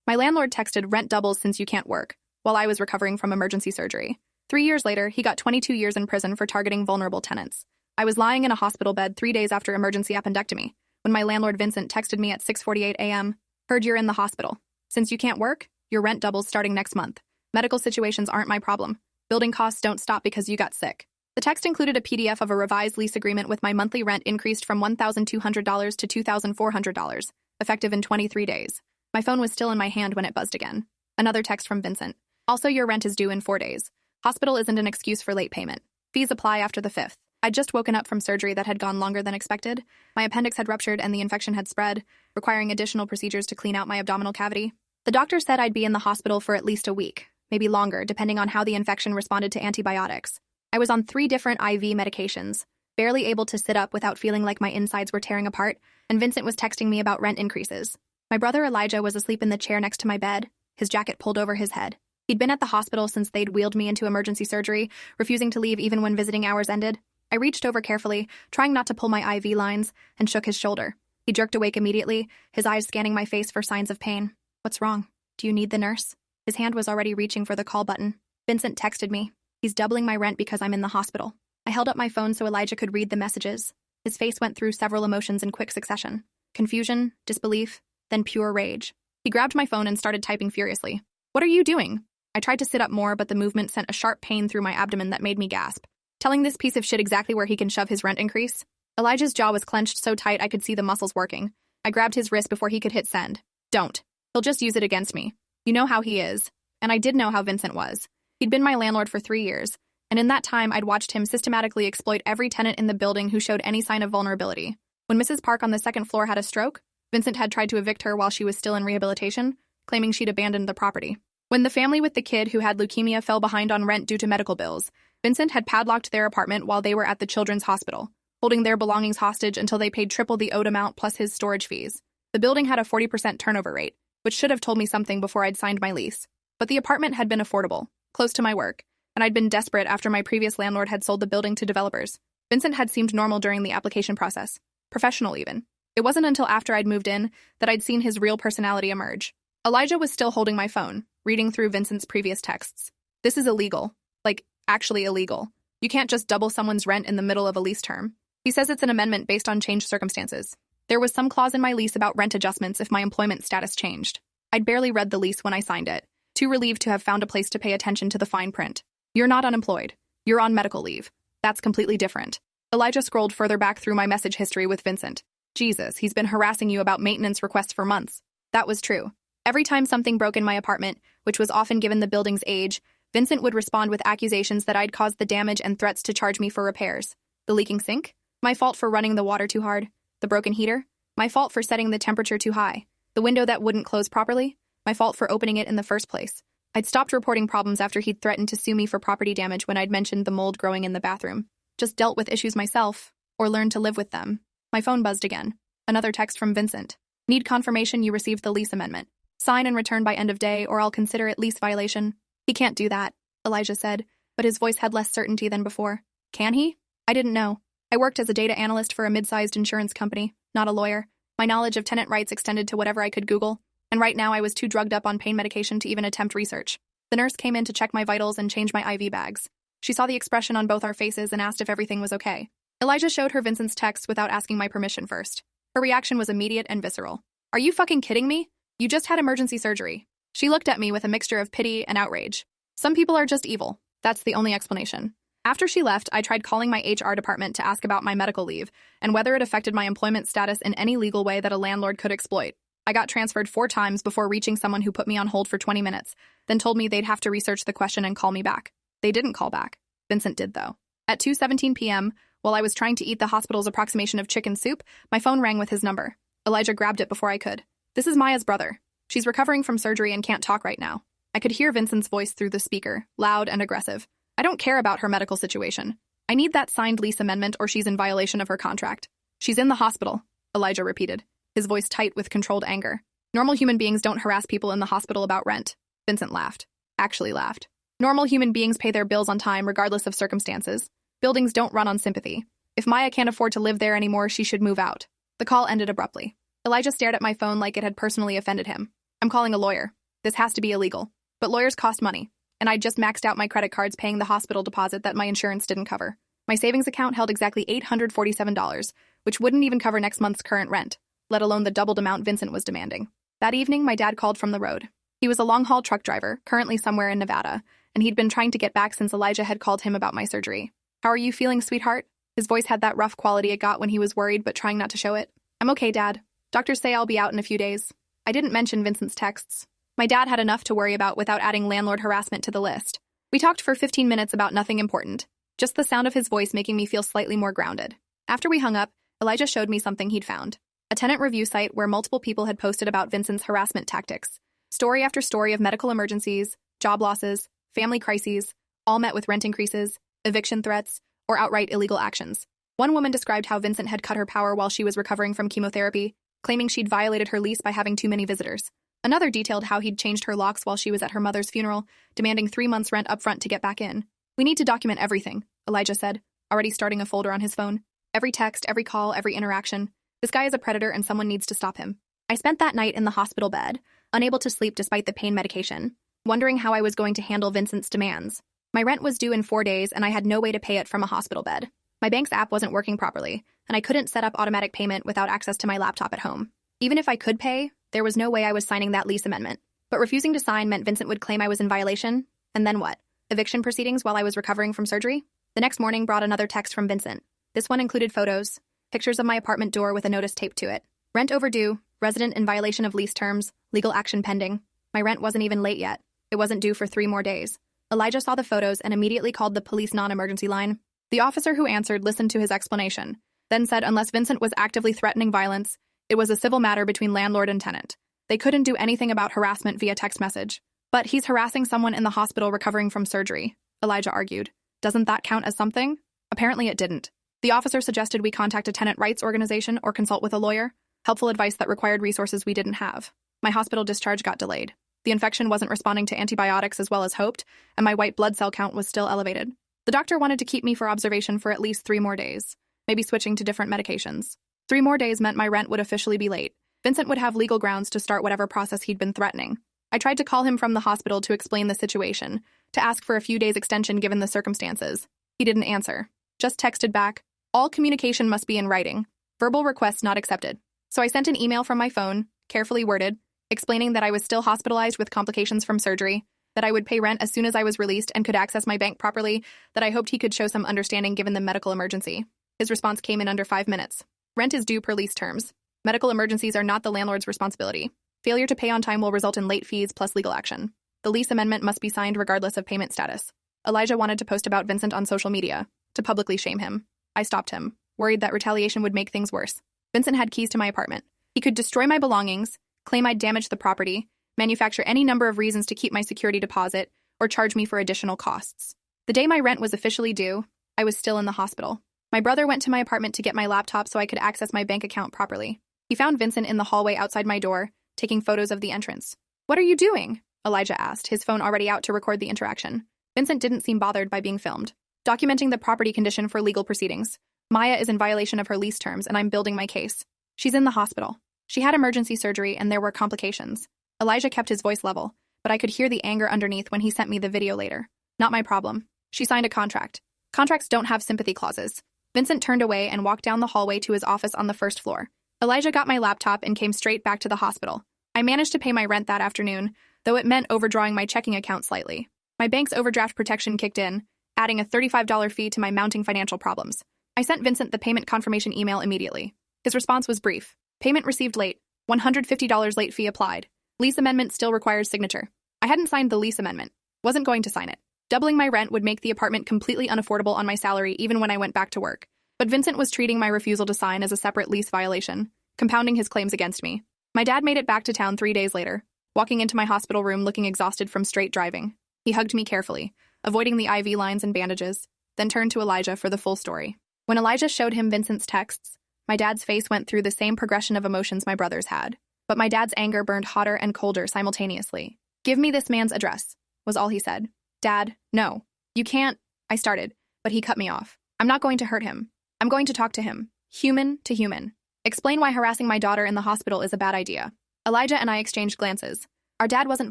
My landlord texted rent doubles since you can't work, while I was recovering from emergency surgery. 3 years later, he got 22 years in prison for targeting vulnerable tenants. I was lying in a hospital bed 3 days after emergency appendectomy, when my landlord Vincent texted me at 6:48 a.m. Heard you're in the hospital. Since you can't work, your rent doubles starting next month. Medical situations aren't my problem. Building costs don't stop because you got sick. The text included a PDF of a revised lease agreement with my monthly rent increased from $1,200 to $2,400, effective in 23 days. My phone was still in my hand when it buzzed again. Another text from Vincent. Also, your rent is due in 4 days. Hospital isn't an excuse for late payment. Fees apply after the 5th. I'd just woken up from surgery that had gone longer than expected. My appendix had ruptured and the infection had spread, requiring additional procedures to clean out my abdominal cavity. The doctor said I'd be in the hospital for at least a week, maybe longer, depending on how the infection responded to antibiotics. I was on 3 different IV medications, barely able to sit up without feeling like my insides were tearing apart, and Vincent was texting me about rent increases. My brother Elijah was asleep in the chair next to my bed, his jacket pulled over his head. He'd been at the hospital since they'd wheeled me into emergency surgery, refusing to leave even when visiting hours ended. I reached over carefully, trying not to pull my IV lines, and shook his shoulder. He jerked awake immediately, his eyes scanning my face for signs of pain. What's wrong? Do you need the nurse? His hand was already reaching for the call button. Vincent texted me. He's doubling my rent because I'm in the hospital. I held up my phone so Elijah could read the messages. His face went through several emotions in quick succession. Confusion, disbelief, then pure rage. He grabbed my phone and started typing furiously. What are you doing? I tried to sit up more, but the movement sent a sharp pain through my abdomen that made me gasp. Telling this piece of shit exactly where he can shove his rent increase? Elijah's jaw was clenched so tight I could see the muscles working. I grabbed his wrist before he could hit send. Don't. He'll just use it against me. You know how he is. And I did know how Vincent was. He'd been my landlord for 3 years, and in that time I'd watched him systematically exploit every tenant in the building who showed any sign of vulnerability. When Mrs. Park on the 2nd floor had a stroke, Vincent had tried to evict her while she was still in rehabilitation, claiming she'd abandoned the property. When the family with the kid who had leukemia fell behind on rent due to medical bills, Vincent had padlocked their apartment while they were at the children's hospital, holding their belongings hostage until they paid triple the owed amount plus his storage fees. The building had a 40% turnover rate, which should have told me something before I'd signed my lease. But the apartment had been affordable, close to my work, and I'd been desperate after my previous landlord had sold the building to developers. Vincent had seemed normal during the application process, professional even. It wasn't until after I'd moved in that I'd seen his real personality emerge. Elijah was still holding my phone, reading through Vincent's previous texts. This is illegal. Like, actually illegal. You can't just double someone's rent in the middle of a lease term. He says it's an amendment based on changed circumstances. There was some clause in my lease about rent adjustments if my employment status changed. I'd barely read the lease when I signed it, too relieved to have found a place to pay attention to the fine print. You're not unemployed. You're on medical leave. That's completely different. Elijah scrolled further back through my message history with Vincent. Jesus, he's been harassing you about maintenance requests for months. That was true. Every time something broke in my apartment, which was often given the building's age, Vincent would respond with accusations that I'd caused the damage and threats to charge me for repairs. The leaking sink? My fault for running the water too hard. The broken heater? My fault for setting the temperature too high. The window that wouldn't close properly? My fault for opening it in the first place. I'd stopped reporting problems after he'd threatened to sue me for property damage when I'd mentioned the mold growing in the bathroom. Just dealt with issues myself, or learned to live with them. My phone buzzed again. Another text from Vincent. Need confirmation you received the lease amendment. Sign and return by end of day, or I'll consider it lease violation. He can't do that, Elijah said, but his voice had less certainty than before. Can he? I didn't know. I worked as a data analyst for a mid-sized insurance company, not a lawyer. My knowledge of tenant rights extended to whatever I could Google, and right now I was too drugged up on pain medication to even attempt research. The nurse came in to check my vitals and change my IV bags. She saw the expression on both our faces and asked if everything was okay. Elijah showed her Vincent's text without asking my permission first. Her reaction was immediate and visceral. Are you fucking kidding me? You just had emergency surgery. She looked at me with a mixture of pity and outrage. Some people are just evil. That's the only explanation. After she left, I tried calling my HR department to ask about my medical leave and whether it affected my employment status in any legal way that a landlord could exploit. I got transferred 4 times before reaching someone who put me on hold for 20 minutes, then told me they'd have to research the question and call me back. They didn't call back. Vincent did, though. At 2:17 p.m., while I was trying to eat the hospital's approximation of chicken soup, my phone rang with his number. Elijah grabbed it before I could. This is Maya's brother. She's recovering from surgery and can't talk right now. I could hear Vincent's voice through the speaker, loud and aggressive. I don't care about her medical situation. I need that signed lease amendment or she's in violation of her contract. She's in the hospital, Elijah repeated, his voice tight with controlled anger. Normal human beings don't harass people in the hospital about rent. Vincent laughed. Actually laughed. Normal human beings pay their bills on time regardless of circumstances. Buildings don't run on sympathy. If Maya can't afford to live there anymore, she should move out. The call ended abruptly. Elijah stared at my phone like it had personally offended him. I'm calling a lawyer. This has to be illegal. But lawyers cost money, and I'd just maxed out my credit cards paying the hospital deposit that my insurance didn't cover. My savings account held exactly $847, which wouldn't even cover next month's current rent, let alone the doubled amount Vincent was demanding. That evening, my dad called from the road. He was a long-haul truck driver, currently somewhere in Nevada, and he'd been trying to get back since Elijah had called him about my surgery. "How are you feeling, sweetheart?" His voice had that rough quality it got when he was worried but trying not to show it. "I'm okay, Dad. Doctors say I'll be out in a few days." I didn't mention Vincent's texts. My dad had enough to worry about without adding landlord harassment to the list. We talked for 15 minutes about nothing important, just the sound of his voice making me feel slightly more grounded. After we hung up, Elijah showed me something he'd found. A tenant review site where multiple people had posted about Vincent's harassment tactics. Story after story of medical emergencies, job losses, family crises, all met with rent increases, eviction threats, or outright illegal actions. One woman described how Vincent had cut her power while she was recovering from chemotherapy, claiming she'd violated her lease by having too many visitors. Another detailed how he'd changed her locks while she was at her mother's funeral, demanding 3 months' rent upfront to get back in. "We need to document everything," Elijah said, already starting a folder on his phone. "Every text, every call, every interaction. This guy is a predator and someone needs to stop him." I spent that night in the hospital bed, unable to sleep despite the pain medication, wondering how I was going to handle Vincent's demands. My rent was due in 4 days and I had no way to pay it from a hospital bed. My bank's app wasn't working properly, and I couldn't set up automatic payment without access to my laptop at home. Even if I could pay, there was no way I was signing that lease amendment. But refusing to sign meant Vincent would claim I was in violation, and then what? Eviction proceedings while I was recovering from surgery? The next morning brought another text from Vincent. This one included photos, pictures of my apartment door with a notice taped to it. "Rent overdue, resident in violation of lease terms, legal action pending." My rent wasn't even late yet. It wasn't due for 3 more days. Elijah saw the photos and immediately called the police non-emergency line. The officer who answered listened to his explanation, then said unless Vincent was actively threatening violence, it was a civil matter between landlord and tenant. They couldn't do anything about harassment via text message. "But he's harassing someone in the hospital recovering from surgery," Elijah argued. "Doesn't that count as something?" Apparently it didn't. The officer suggested we contact a tenant rights organization or consult with a lawyer, helpful advice that required resources we didn't have. My hospital discharge got delayed. The infection wasn't responding to antibiotics as well as hoped, and my white blood cell count was still elevated. The doctor wanted to keep me for observation for at least 3 more days, maybe switching to different medications. 3 more days meant my rent would officially be late. Vincent would have legal grounds to start whatever process he'd been threatening. I tried to call him from the hospital to explain the situation, to ask for a few days extension given the circumstances. He didn't answer. Just texted back, "All communication must be in writing. Verbal requests not accepted." So I sent an email from my phone, carefully worded, explaining that I was still hospitalized with complications from surgery, that I would pay rent as soon as I was released and could access my bank properly, that I hoped he could show some understanding given the medical emergency. His response came in under 5 minutes. "Rent is due per lease terms. Medical emergencies are not the landlord's responsibility. Failure to pay on time will result in late fees plus legal action. The lease amendment must be signed regardless of payment status." Elijah wanted to post about Vincent on social media, to publicly shame him. I stopped him, worried that retaliation would make things worse. Vincent had keys to my apartment. He could destroy my belongings, claim I'd damaged the property, manufacture any number of reasons to keep my security deposit, or charge me for additional costs. The day my rent was officially due, I was still in the hospital. My brother went to my apartment to get my laptop so I could access my bank account properly. He found Vincent in the hallway outside my door, taking photos of the entrance. "What are you doing?" Elijah asked, his phone already out to record the interaction. Vincent didn't seem bothered by being filmed. "Documenting the property condition for legal proceedings. Maya is in violation of her lease terms, and I'm building my case. She's in the hospital. She had emergency surgery, and there were complications." Elijah kept his voice level, but I could hear the anger underneath when he sent me the video later. "Not my problem. She signed a contract. Contracts don't have sympathy clauses." Vincent turned away and walked down the hallway to his office on the first floor. Elijah got my laptop and came straight back to the hospital. I managed to pay my rent that afternoon, though it meant overdrawing my checking account slightly. My bank's overdraft protection kicked in, adding a $35 fee to my mounting financial problems. I sent Vincent the payment confirmation email immediately. His response was brief. "Payment received late. $150 late fee applied. Lease amendment still requires signature." I hadn't signed the lease amendment. Wasn't going to sign it. Doubling my rent would make the apartment completely unaffordable on my salary even when I went back to work. But Vincent was treating my refusal to sign as a separate lease violation, compounding his claims against me. My dad made it back to town 3 days later, walking into my hospital room looking exhausted from straight driving. He hugged me carefully, avoiding the IV lines and bandages, then turned to Elijah for the full story. When Elijah showed him Vincent's texts, my dad's face went through the same progression of emotions my brothers had. But my dad's anger burned hotter and colder simultaneously. "Give me this man's address," was all he said. "Dad, no. You can't," I started, but he cut me off. "I'm not going to hurt him. I'm going to talk to him, human to human. Explain why harassing my daughter in the hospital is a bad idea." Elijah and I exchanged glances. Our dad wasn't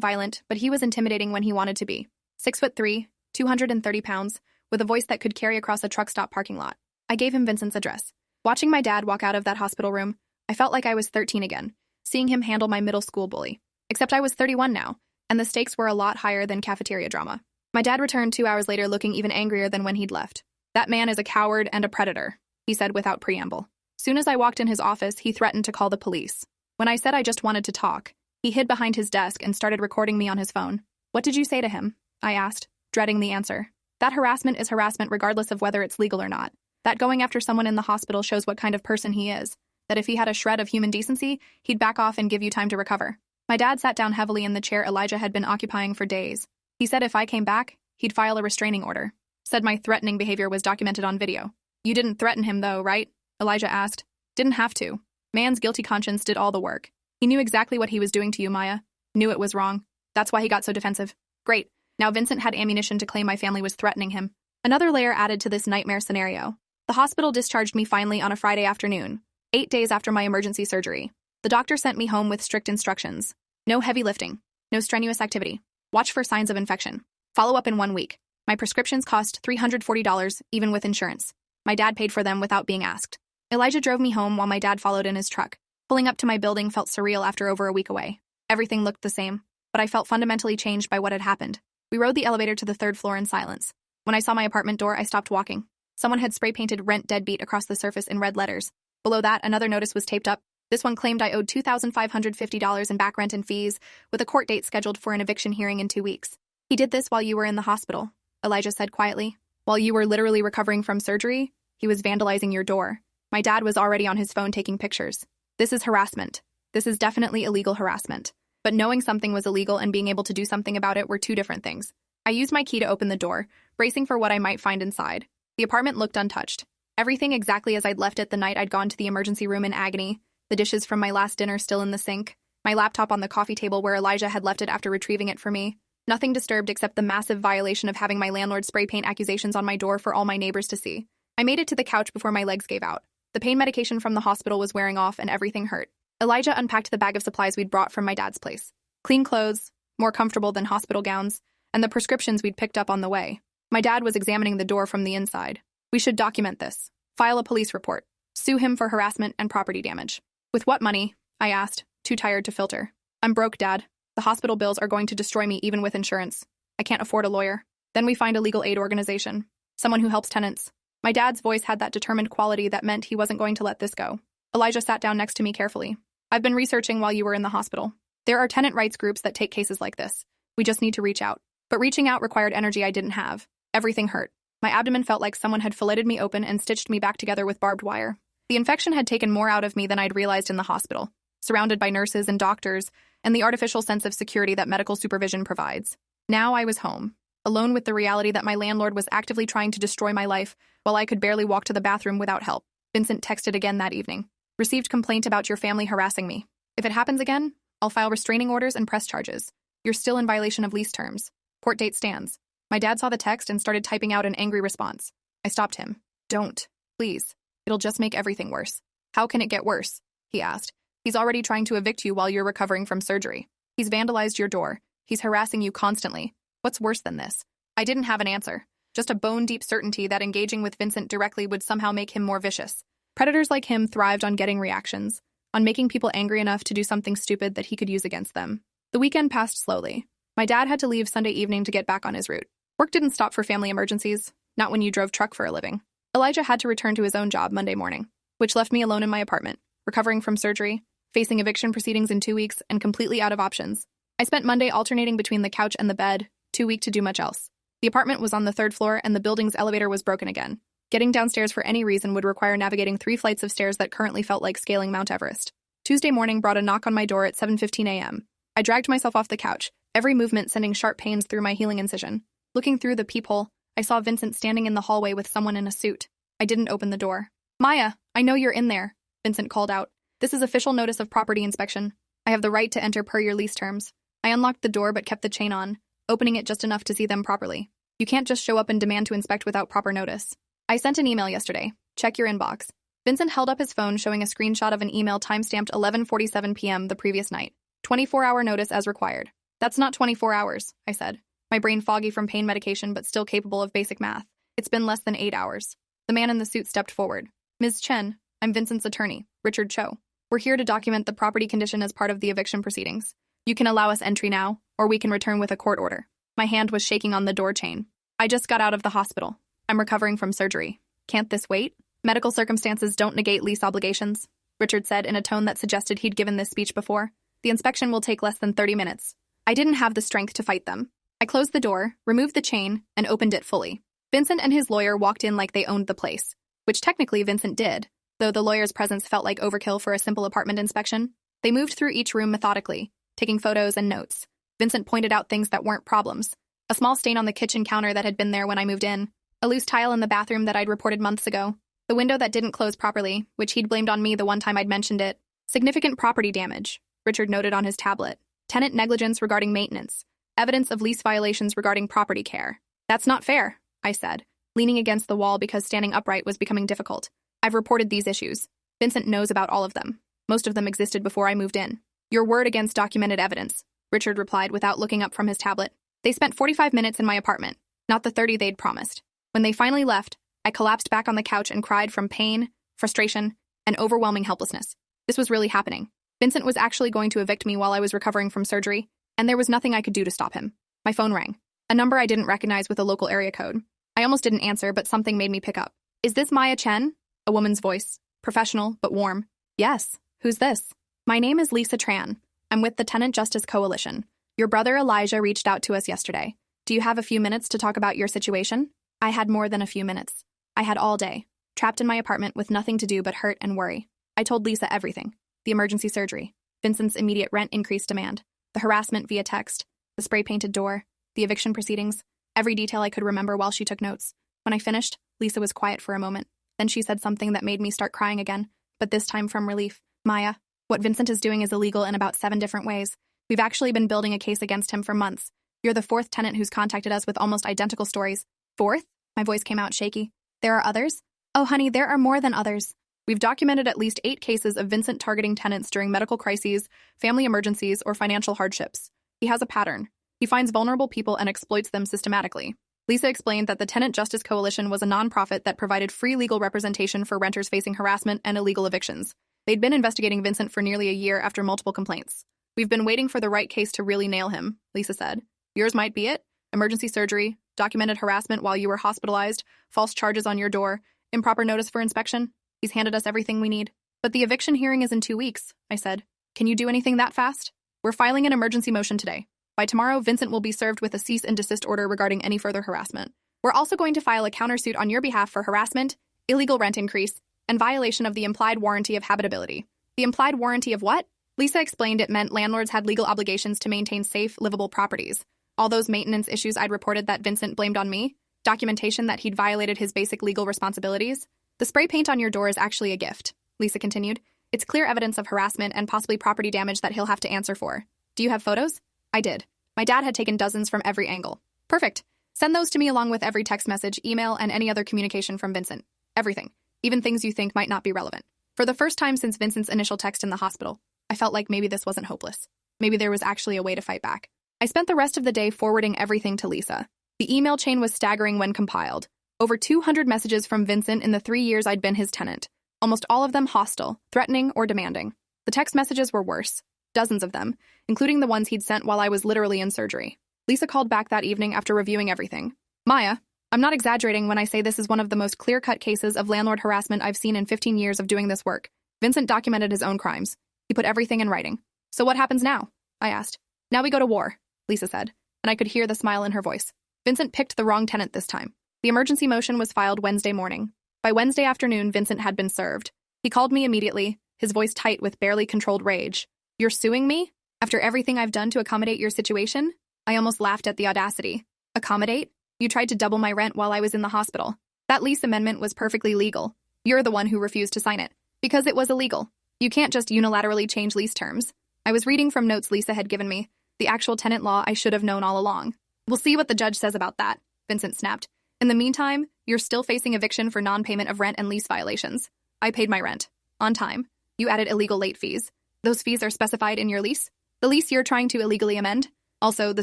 violent, but he was intimidating when he wanted to be. 6'3", 230 pounds, with a voice that could carry across a truck stop parking lot. I gave him Vincent's address. Watching my dad walk out of that hospital room, I felt like I was 13 again, seeing him handle my middle school bully. Except I was 31 now, and the stakes were a lot higher than cafeteria drama. My dad returned 2 hours later looking even angrier than when he'd left. "That man is a coward and a predator," he said without preamble. Soon as I walked in his office, he threatened to call the police. When I said I just wanted to talk, he hid behind his desk and started recording me on his phone. "What did you say to him?" I asked, dreading the answer. That harassment is harassment regardless of whether it's legal or not. That going after someone in the hospital shows what kind of person he is. That if he had a shred of human decency, he'd back off and give you time to recover. My dad sat down heavily in the chair Elijah had been occupying for days. He said if I came back, he'd file a restraining order. Said my threatening behavior was documented on video. "You didn't threaten him though, right?" Elijah asked. "Didn't have to. Man's guilty conscience did all the work. He knew exactly what he was doing to you, Maya. Knew it was wrong. That's why he got so defensive." Great. Now Vincent had ammunition to claim my family was threatening him. Another layer added to this nightmare scenario. The hospital discharged me finally on a Friday afternoon, 8 days after my emergency surgery. The doctor sent me home with strict instructions. No heavy lifting. No strenuous activity. Watch for signs of infection. Follow up in 1 week. My prescriptions cost $340, even with insurance. My dad paid for them without being asked. Elijah drove me home while my dad followed in his truck. Pulling up to my building felt surreal after over a week away. Everything looked the same, but I felt fundamentally changed by what had happened. We rode the elevator to the 3rd floor in silence. When I saw my apartment door, I stopped walking. Someone had spray-painted "Rent Deadbeat" across the surface in red letters. Below that, another notice was taped up. This one claimed I owed $2,550 in back rent and fees, with a court date scheduled for an eviction hearing in 2 weeks. "He did this while you were in the hospital," Elijah said quietly. "While you were literally recovering from surgery, he was vandalizing your door." My dad was already on his phone taking pictures. This is harassment. This is definitely illegal harassment. But knowing something was illegal and being able to do something about it were two different things. I used my key to open the door, bracing for what I might find inside. The apartment looked untouched. Everything exactly as I'd left it the night I'd gone to the emergency room in agony, the dishes from my last dinner still in the sink, my laptop on the coffee table where Elijah had left it after retrieving it for me. Nothing disturbed except the massive violation of having my landlord spray paint accusations on my door for all my neighbors to see. I made it to the couch before my legs gave out. The pain medication from the hospital was wearing off and everything hurt. Elijah unpacked the bag of supplies we'd brought from my dad's place. Clean clothes, more comfortable than hospital gowns, and the prescriptions we'd picked up on the way. My dad was examining the door from the inside. "We should document this. File a police report. Sue him for harassment and property damage." "With what money?" I asked, too tired to filter. "I'm broke, Dad. The hospital bills are going to destroy me even with insurance. I can't afford a lawyer." "Then we find a legal aid organization. Someone who helps tenants." My dad's voice had that determined quality that meant he wasn't going to let this go. Elijah sat down next to me carefully. "I've been researching while you were in the hospital. There are tenant rights groups that take cases like this. We just need to reach out." But reaching out required energy I didn't have. Everything hurt. My abdomen felt like someone had filleted me open and stitched me back together with barbed wire. The infection had taken more out of me than I'd realized in the hospital, surrounded by nurses and doctors, and the artificial sense of security that medical supervision provides. Now I was home, alone with the reality that my landlord was actively trying to destroy my life while I could barely walk to the bathroom without help. Vincent texted again that evening. "Received complaint about your family harassing me. If it happens again, I'll file restraining orders and press charges. You're still in violation of lease terms. Court date stands." My dad saw the text and started typing out an angry response. I stopped him. "Don't. Please. It'll just make everything worse." "How can it get worse?" he asked. "He's already trying to evict you while you're recovering from surgery. He's vandalized your door. He's harassing you constantly. What's worse than this?" I didn't have an answer. Just a bone-deep certainty that engaging with Vincent directly would somehow make him more vicious. Predators like him thrived on getting reactions, on making people angry enough to do something stupid that he could use against them. The weekend passed slowly. My dad had to leave Sunday evening to get back on his route. Work didn't stop for family emergencies, not when you drove truck for a living. Elijah had to return to his own job Monday morning, which left me alone in my apartment, recovering from surgery, facing eviction proceedings in 2 weeks, and completely out of options. I spent Monday alternating between the couch and the bed, too weak to do much else. The apartment was on the 3rd floor, and the building's elevator was broken again. Getting downstairs for any reason would require navigating 3 flights of stairs that currently felt like scaling Mount Everest. Tuesday morning brought a knock on my door at 7:15 a.m. I dragged myself off the couch, every movement sending sharp pains through my healing incision. Looking through the peephole, I saw Vincent standing in the hallway with someone in a suit. I didn't open the door. "Maya, I know you're in there," Vincent called out. "This is official notice of property inspection. I have the right to enter per your lease terms." I unlocked the door but kept the chain on, opening it just enough to see them properly. "You can't just show up and demand to inspect without proper notice." "I sent an email yesterday. Check your inbox." Vincent held up his phone showing a screenshot of an email timestamped 11:47 p.m. the previous night. 24-hour notice as required. That's not 24 hours, I said, my brain foggy from pain medication but still capable of basic math. It's been less than 8 hours. The man in the suit stepped forward. Ms. Chen, I'm Vincent's attorney, Richard Cho. We're here to document the property condition as part of the eviction proceedings. You can allow us entry now, or we can return with a court order. My hand was shaking on the door chain. I just got out of the hospital. I'm recovering from surgery. Can't this wait? Medical circumstances don't negate lease obligations, Richard said in a tone that suggested he'd given this speech before. The inspection will take less than 30 minutes. I didn't have the strength to fight them. I closed the door, removed the chain, and opened it fully. Vincent and his lawyer walked in like they owned the place, which technically Vincent did, though the lawyer's presence felt like overkill for a simple apartment inspection. They moved through each room methodically, taking photos and notes. Vincent pointed out things that weren't problems. A small stain on the kitchen counter that had been there when I moved in. A loose tile in the bathroom that I'd reported months ago. The window that didn't close properly, which he'd blamed on me the one time I'd mentioned it. Significant property damage, Richard noted on his tablet. Tenant negligence regarding maintenance. Evidence of lease violations regarding property care. That's not fair, I said, leaning against the wall because standing upright was becoming difficult. I've reported these issues. Vincent knows about all of them. Most of them existed before I moved in. Your word against documented evidence, Richard replied without looking up from his tablet. They spent 45 minutes in my apartment, not the 30 they'd promised. When they finally left, I collapsed back on the couch and cried from pain, frustration, and overwhelming helplessness. This was really happening. Vincent was actually going to evict me while I was recovering from surgery, and there was nothing I could do to stop him. My phone rang. A number I didn't recognize with a local area code. I almost didn't answer, but something made me pick up. Is this Maya Chen? A woman's voice. Professional, but warm. Yes. Who's this? My name is Lisa Tran. I'm with the Tenant Justice Coalition. Your brother Elijah reached out to us yesterday. Do you have a few minutes to talk about your situation? I had more than a few minutes. I had all day, trapped in my apartment with nothing to do but hurt and worry. I told Lisa everything. The emergency surgery, Vincent's immediate rent increase demand, the harassment via text, the spray-painted door, the eviction proceedings, every detail I could remember while she took notes. When I finished, Lisa was quiet for a moment. Then she said something that made me start crying again, but this time from relief. Maya, what Vincent is doing is illegal in about 7 different ways. We've actually been building a case against him for months. You're the 4th tenant who's contacted us with almost identical stories. 4th? My voice came out shaky. There are others? Oh, honey, there are more than others. We've documented at least 8 cases of Vincent targeting tenants during medical crises, family emergencies, or financial hardships. He has a pattern. He finds vulnerable people and exploits them systematically. Lisa explained that the Tenant Justice Coalition was a nonprofit that provided free legal representation for renters facing harassment and illegal evictions. They'd been investigating Vincent for nearly a year after multiple complaints. We've been waiting for the right case to really nail him, Lisa said. Yours might be it. Emergency surgery, documented harassment while you were hospitalized, false charges on your door, improper notice for inspection. He's handed us everything we need. But the eviction hearing is in 2 weeks, I said. Can you do anything that fast? We're filing an emergency motion today. By tomorrow, Vincent will be served with a cease and desist order regarding any further harassment. We're also going to file a countersuit on your behalf for harassment, illegal rent increase, and violation of the implied warranty of habitability. The implied warranty of what? Lisa explained it meant landlords had legal obligations to maintain safe, livable properties. All those maintenance issues I'd reported that Vincent blamed on me, documentation that he'd violated his basic legal responsibilities. The spray paint on your door is actually a gift, Lisa continued. It's clear evidence of harassment and possibly property damage that he'll have to answer for. Do you have photos? I did. My dad had taken dozens from every angle. Perfect. Send those to me along with every text message, email, and any other communication from Vincent. Everything. Even things you think might not be relevant. For the first time since Vincent's initial text in the hospital, I felt like maybe this wasn't hopeless. Maybe there was actually a way to fight back. I spent the rest of the day forwarding everything to Lisa. The email chain was staggering when compiled. Over 200 messages from Vincent in the 3 years I'd been his tenant. Almost all of them hostile, threatening, or demanding. The text messages were worse. Dozens of them, including the ones he'd sent while I was literally in surgery. Lisa called back that evening after reviewing everything. Maya, I'm not exaggerating when I say this is one of the most clear-cut cases of landlord harassment I've seen in 15 years of doing this work. Vincent documented his own crimes. He put everything in writing. So what happens now? I asked. Now we go to war, Lisa said, and I could hear the smile in her voice. Vincent picked the wrong tenant this time. The emergency motion was filed Wednesday morning. By Wednesday afternoon, Vincent had been served. He called me immediately, his voice tight with barely controlled rage. You're suing me? After everything I've done to accommodate your situation? I almost laughed at the audacity. Accommodate? You tried to double my rent while I was in the hospital. That lease amendment was perfectly legal. You're the one who refused to sign it. Because it was illegal. You can't just unilaterally change lease terms. I was reading from notes Lisa had given me, the actual tenant law I should have known all along. We'll see what the judge says about that, Vincent snapped. In the meantime, you're still facing eviction for non-payment of rent and lease violations. I paid my rent. On time. You added illegal late fees. Those fees are specified in your lease? The lease you're trying to illegally amend? Also, the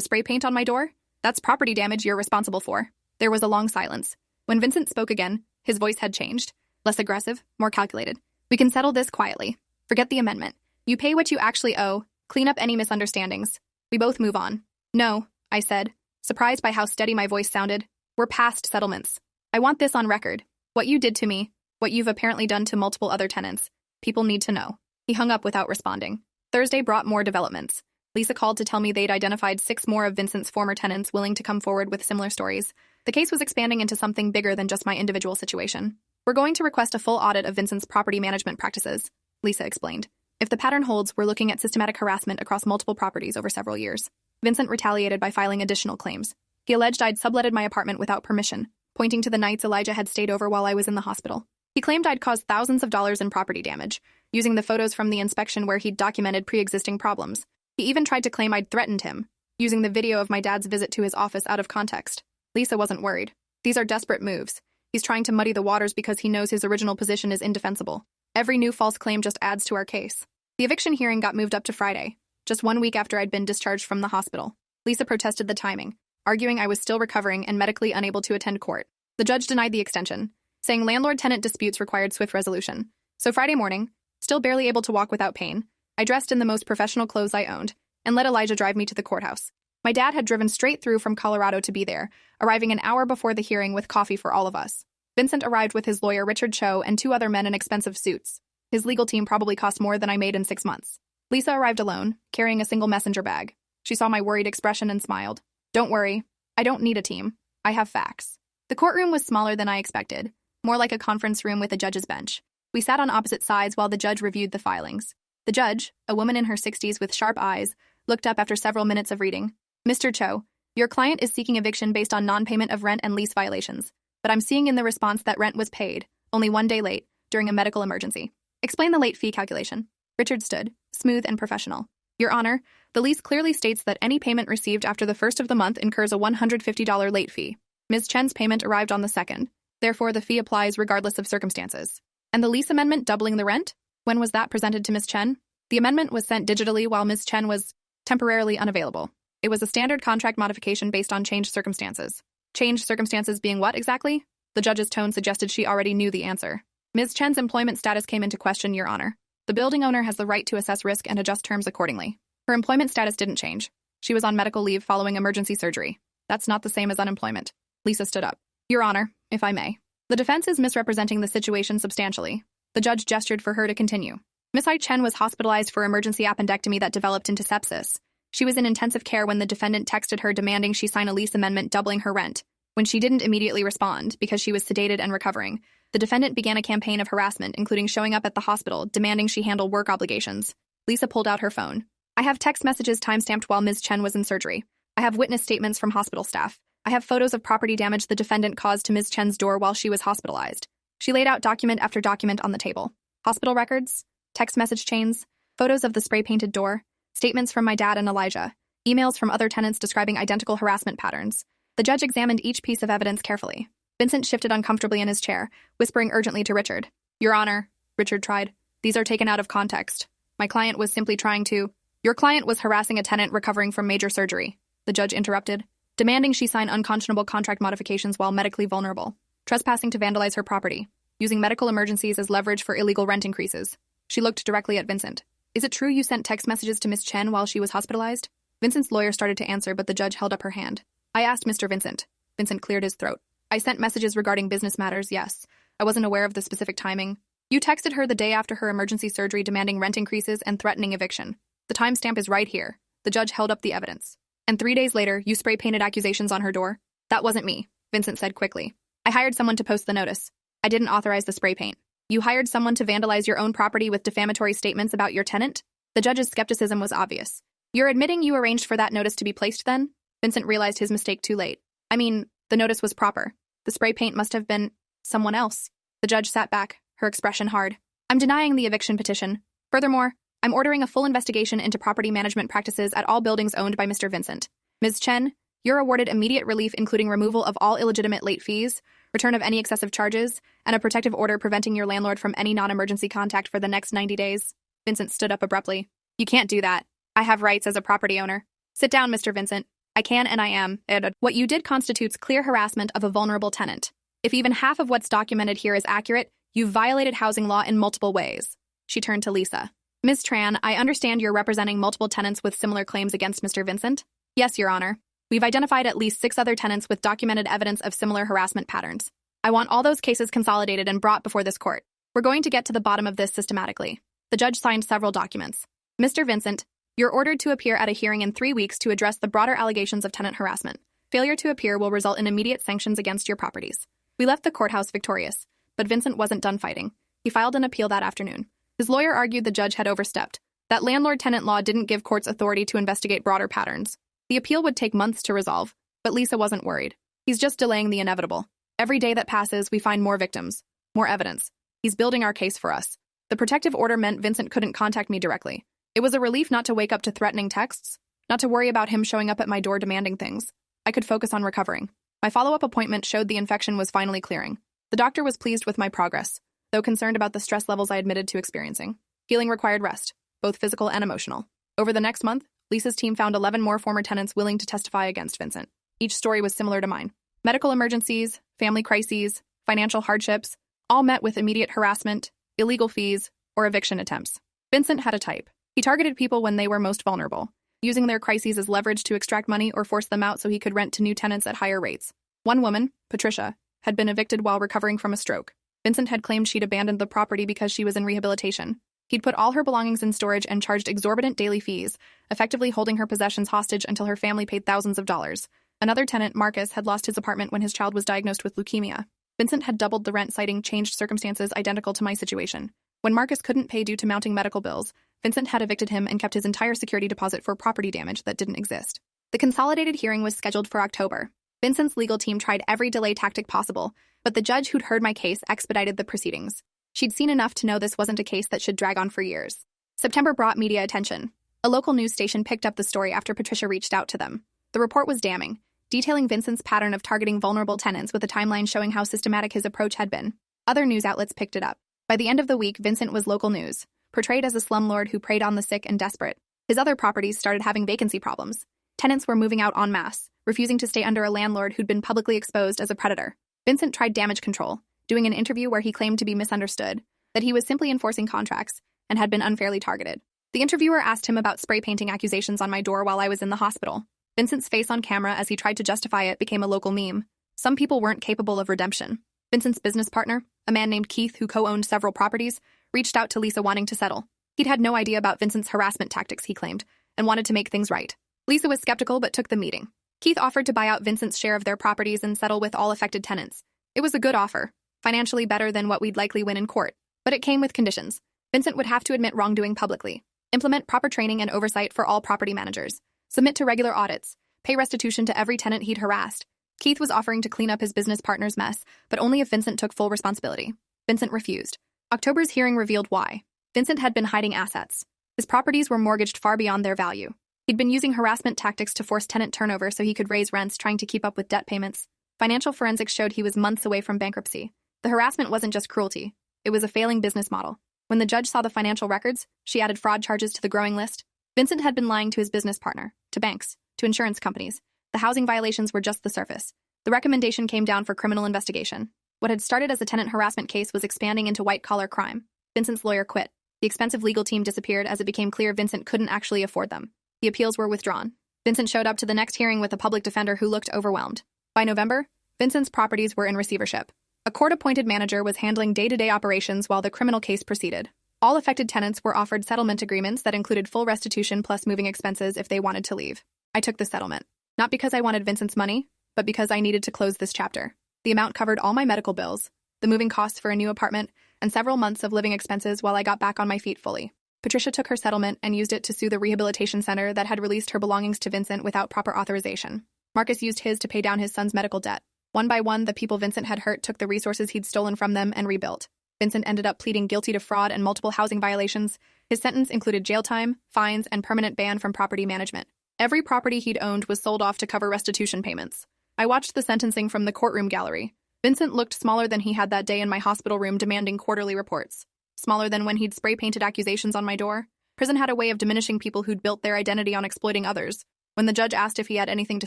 spray paint on my door? That's property damage you're responsible for. There was a long silence. When Vincent spoke again, his voice had changed. Less aggressive, more calculated. We can settle this quietly. Forget the amendment. You pay what you actually owe, clean up any misunderstandings. We both move on. No, I said, surprised by how steady my voice sounded. We're past settlements. I want this on record. What you did to me, what you've apparently done to multiple other tenants. People need to know. He hung up without responding. Thursday brought more developments. Lisa called to tell me they'd identified 6 more of Vincent's former tenants willing to come forward with similar stories. The case was expanding into something bigger than just my individual situation. We're going to request a full audit of Vincent's property management practices, Lisa explained. If the pattern holds, we're looking at systematic harassment across multiple properties over several years. Vincent retaliated by filing additional claims. He alleged I'd subletted my apartment without permission, pointing to the nights Elijah had stayed over while I was in the hospital. He claimed I'd caused thousands of dollars in property damage, using the photos from the inspection where he'd documented pre-existing problems. He even tried to claim I'd threatened him, using the video of my dad's visit to his office out of context. Lisa wasn't worried. These are desperate moves. He's trying to muddy the waters because he knows his original position is indefensible. Every new false claim just adds to our case. The eviction hearing got moved up to Friday, just 1 week after I'd been discharged from the hospital. Lisa protested the timing, arguing I was still recovering and medically unable to attend court. The judge denied the extension, saying landlord-tenant disputes required swift resolution. So Friday morning, still barely able to walk without pain, I dressed in the most professional clothes I owned and let Elijah drive me to the courthouse. My dad had driven straight through from Colorado to be there, arriving an hour before the hearing with coffee for all of us. Vincent arrived with his lawyer Richard Cho and 2 other men in expensive suits. His legal team probably cost more than I made in 6 months. Lisa arrived alone, carrying a single messenger bag. She saw my worried expression and smiled. Don't worry, I don't need a team. I have facts. The courtroom was smaller than I expected, more like a conference room with a judge's bench. We sat on opposite sides while the judge reviewed the filings. The judge, a woman in her 60s with sharp eyes, looked up after several minutes of reading. Mr. Cho, your client is seeking eviction based on non-payment of rent and lease violations, but I'm seeing in the response that rent was paid, only 1 day late, during a medical emergency. Explain the late fee calculation. Richard stood, smooth and professional. Your Honor, the lease clearly states that any payment received after the first of the month incurs a $150 late fee. Ms. Chen's payment arrived on the 2nd. Therefore, the fee applies regardless of circumstances. And the lease amendment doubling the rent? When was that presented to Ms. Chen? The amendment was sent digitally while Ms. Chen was temporarily unavailable. It was a standard contract modification based on changed circumstances. Changed circumstances being what exactly? The judge's tone suggested she already knew the answer. Ms. Chen's employment status came into question, Your Honor. The building owner has the right to assess risk and adjust terms accordingly. Her employment status didn't change. She was on medical leave following emergency surgery. That's not the same as unemployment. Lisa stood up. Your Honor, if I may. The defense is misrepresenting the situation substantially. The judge gestured for her to continue. Ms. Chen was hospitalized for emergency appendectomy that developed into sepsis. She was in intensive care when the defendant texted her demanding she sign a lease amendment doubling her rent. When she didn't immediately respond because she was sedated and recovering, the defendant began a campaign of harassment, including showing up at the hospital, demanding she handle work obligations. Lisa pulled out her phone. I have text messages timestamped while Ms. Chen was in surgery. I have witness statements from hospital staff. I have photos of property damage the defendant caused to Ms. Chen's door while she was hospitalized. She laid out document after document on the table. Hospital records, text message chains, photos of the spray-painted door, statements from my dad and Elijah, emails from other tenants describing identical harassment patterns. The judge examined each piece of evidence carefully. Vincent shifted uncomfortably in his chair, whispering urgently to Richard. Your Honor, Richard tried. These are taken out of context. My client was simply trying to... Your client was harassing a tenant recovering from major surgery. The judge interrupted, demanding she sign unconscionable contract modifications while medically vulnerable, trespassing to vandalize her property, using medical emergencies as leverage for illegal rent increases. She looked directly at Vincent. Is it true you sent text messages to Miss Chen while she was hospitalized? Vincent's lawyer started to answer, but the judge held up her hand. I asked Mr. Vincent. Vincent cleared his throat. I sent messages regarding business matters, yes. I wasn't aware of the specific timing. You texted her the day after her emergency surgery demanding rent increases and threatening eviction. The timestamp is right here. The judge held up the evidence. And 3 days later, you spray-painted accusations on her door? That wasn't me, Vincent said quickly. I hired someone to post the notice. I didn't authorize the spray paint. You hired someone to vandalize your own property with defamatory statements about your tenant? The judge's skepticism was obvious. You're admitting you arranged for that notice to be placed then? Vincent realized his mistake too late. I mean, the notice was proper. The spray paint must have been someone else. The judge sat back, her expression hard. I'm denying the eviction petition. Furthermore, I'm ordering a full investigation into property management practices at all buildings owned by Mr. Vincent. Ms. Chen, you're awarded immediate relief including removal of all illegitimate late fees, return of any excessive charges, and a protective order preventing your landlord from any non-emergency contact for the next 90 days. Vincent stood up abruptly. You can't do that. I have rights as a property owner. Sit down, Mr. Vincent. I can and I am. What you did constitutes clear harassment of a vulnerable tenant. If even half of what's documented here is accurate, you've violated housing law in multiple ways. She turned to Lisa. Ms. Tran, I understand you're representing multiple tenants with similar claims against Mr. Vincent? Yes, Your Honor. We've identified at least 6 other tenants with documented evidence of similar harassment patterns. I want all those cases consolidated and brought before this court. We're going to get to the bottom of this systematically. The judge signed several documents. Mr. Vincent, you're ordered to appear at a hearing in 3 weeks to address the broader allegations of tenant harassment. Failure to appear will result in immediate sanctions against your properties. We left the courthouse victorious, but Vincent wasn't done fighting. He filed an appeal that afternoon. His lawyer argued the judge had overstepped, that landlord-tenant law didn't give courts authority to investigate broader patterns. The appeal would take months to resolve, but Lisa wasn't worried. He's just delaying the inevitable. Every day that passes, we find more victims, more evidence. He's building our case for us. The protective order meant Vincent couldn't contact me directly. It was a relief not to wake up to threatening texts, not to worry about him showing up at my door demanding things. I could focus on recovering. My follow-up appointment showed the infection was finally clearing. The doctor was pleased with my progress, though concerned about the stress levels I admitted to experiencing. Healing required rest, both physical and emotional. Over the next month, Lisa's team found 11 more former tenants willing to testify against Vincent. Each story was similar to mine. Medical emergencies, family crises, financial hardships, all met with immediate harassment, illegal fees, or eviction attempts. Vincent had a type. He targeted people when they were most vulnerable, using their crises as leverage to extract money or force them out so he could rent to new tenants at higher rates. One woman, Patricia, had been evicted while recovering from a stroke. Vincent had claimed she'd abandoned the property because she was in rehabilitation. He'd put all her belongings in storage and charged exorbitant daily fees, effectively holding her possessions hostage until her family paid thousands of dollars. Another tenant, Marcus, had lost his apartment when his child was diagnosed with leukemia. Vincent had doubled the rent, citing changed circumstances identical to my situation. When Marcus couldn't pay due to mounting medical bills, Vincent had evicted him and kept his entire security deposit for property damage that didn't exist. The consolidated hearing was scheduled for October. Vincent's legal team tried every delay tactic possible, but the judge who'd heard my case expedited the proceedings. She'd seen enough to know this wasn't a case that should drag on for years. September brought media attention. A local news station picked up the story after Patricia reached out to them. The report was damning, detailing Vincent's pattern of targeting vulnerable tenants with a timeline showing how systematic his approach had been. Other news outlets picked it up. By the end of the week, Vincent was local news, portrayed as a slumlord who preyed on the sick and desperate. His other properties started having vacancy problems. Tenants were moving out en masse, refusing to stay under a landlord who'd been publicly exposed as a predator. Vincent tried damage control, doing an interview where he claimed to be misunderstood, that he was simply enforcing contracts, and had been unfairly targeted. The interviewer asked him about spray painting accusations on my door while I was in the hospital. Vincent's face on camera as he tried to justify it became a local meme. Some people weren't capable of redemption. Vincent's business partner, a man named Keith who co-owned several properties, reached out to Lisa wanting to settle. He'd had no idea about Vincent's harassment tactics, he claimed, and wanted to make things right. Lisa was skeptical but took the meeting. Keith offered to buy out Vincent's share of their properties and settle with all affected tenants. It was a good offer, financially better than what we'd likely win in court, but it came with conditions. Vincent would have to admit wrongdoing publicly, implement proper training and oversight for all property managers, submit to regular audits, pay restitution to every tenant he'd harassed. Keith was offering to clean up his business partner's mess, but only if Vincent took full responsibility. Vincent refused. October's hearing revealed why. Vincent had been hiding assets. His properties were mortgaged far beyond their value. He'd been using harassment tactics to force tenant turnover so he could raise rents, trying to keep up with debt payments. Financial forensics showed he was months away from bankruptcy. The harassment wasn't just cruelty. It was a failing business model. When the judge saw the financial records, she added fraud charges to the growing list. Vincent had been lying to his business partner, to banks, to insurance companies. The housing violations were just the surface. The recommendation came down for criminal investigation. What had started as a tenant harassment case was expanding into white-collar crime. Vincent's lawyer quit. The expensive legal team disappeared as it became clear Vincent couldn't actually afford them. The appeals were withdrawn. Vincent showed up to the next hearing with a public defender who looked overwhelmed. By November, Vincent's properties were in receivership. A court-appointed manager was handling day-to-day operations while the criminal case proceeded. All affected tenants were offered settlement agreements that included full restitution plus moving expenses if they wanted to leave. I took the settlement. Not because I wanted Vincent's money, but because I needed to close this chapter. The amount covered all my medical bills, the moving costs for a new apartment, and several months of living expenses while I got back on my feet fully. Patricia took her settlement and used it to sue the rehabilitation center that had released her belongings to Vincent without proper authorization. Marcus used his to pay down his son's medical debt. One by one, the people Vincent had hurt took the resources he'd stolen from them and rebuilt. Vincent ended up pleading guilty to fraud and multiple housing violations. His sentence included jail time, fines, and permanent ban from property management. Every property he'd owned was sold off to cover restitution payments. I watched the sentencing from the courtroom gallery. Vincent looked smaller than he had that day in my hospital room demanding quarterly reports. Smaller than when he'd spray-painted accusations on my door. Prison had a way of diminishing people who'd built their identity on exploiting others. When the judge asked if he had anything to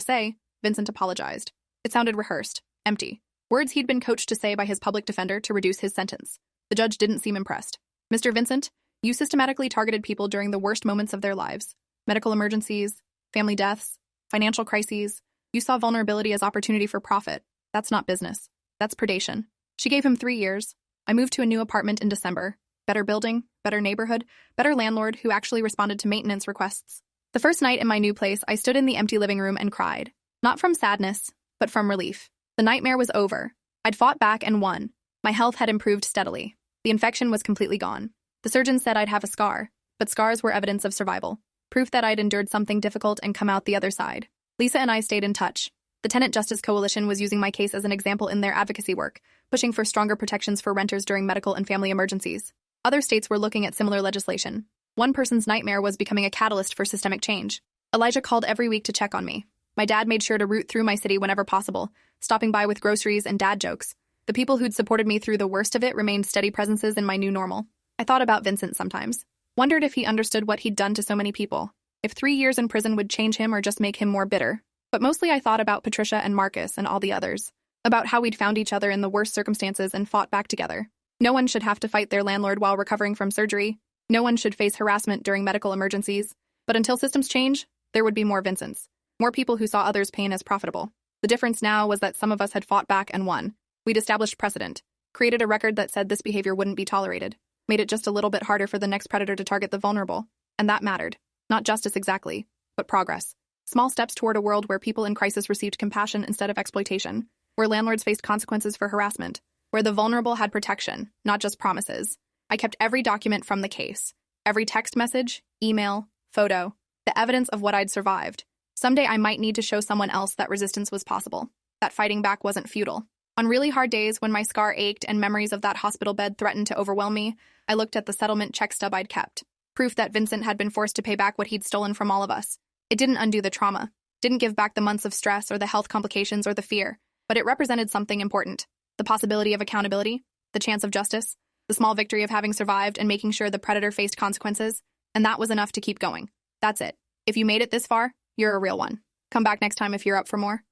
say, Vincent apologized. It sounded rehearsed, empty. Words he'd been coached to say by his public defender to reduce his sentence. The judge didn't seem impressed. Mr. Vincent, you systematically targeted people during the worst moments of their lives. Medical emergencies, family deaths, financial crises. You saw vulnerability as opportunity for profit. That's not business. That's predation. She gave him 3 years. I moved to a new apartment in December. Better building, better neighborhood, better landlord who actually responded to maintenance requests. The first night in my new place, I stood in the empty living room and cried. Not from sadness, but from relief. The nightmare was over. I'd fought back and won. My health had improved steadily. The infection was completely gone. The surgeon said I'd have a scar, but scars were evidence of survival. Proof that I'd endured something difficult and come out the other side. Lisa and I stayed in touch. The Tenant Justice Coalition was using my case as an example in their advocacy work, pushing for stronger protections for renters during medical and family emergencies. Other states were looking at similar legislation. One person's nightmare was becoming a catalyst for systemic change. Elijah called every week to check on me. My dad made sure to root through my city whenever possible, stopping by with groceries and dad jokes. The people who'd supported me through the worst of it remained steady presences in my new normal. I thought about Vincent sometimes. Wondered if he understood what he'd done to so many people. If 3 years in prison would change him or just make him more bitter. But mostly I thought about Patricia and Marcus and all the others. About how we'd found each other in the worst circumstances and fought back together. No one should have to fight their landlord while recovering from surgery. No one should face harassment during medical emergencies. But until systems change, there would be more Vincents. More people who saw others' pain as profitable. The difference now was that some of us had fought back and won. We'd established precedent. Created a record that said this behavior wouldn't be tolerated. Made it just a little bit harder for the next predator to target the vulnerable. And that mattered. Not justice exactly, but progress. Small steps toward a world where people in crisis received compassion instead of exploitation, where landlords faced consequences for harassment, where the vulnerable had protection, not just promises. I kept every document from the case, every text message, email, photo, the evidence of what I'd survived. Someday I might need to show someone else that resistance was possible, that fighting back wasn't futile. On really hard days when my scar ached and memories of that hospital bed threatened to overwhelm me, I looked at the settlement check stub I'd kept. Proof that Vincent had been forced to pay back what he'd stolen from all of us. It didn't undo the trauma, didn't give back the months of stress or the health complications or the fear, but it represented something important. The possibility of accountability, the chance of justice, the small victory of having survived and making sure the predator faced consequences, and that was enough to keep going. That's it. If you made it this far, you're a real one. Come back next time if you're up for more.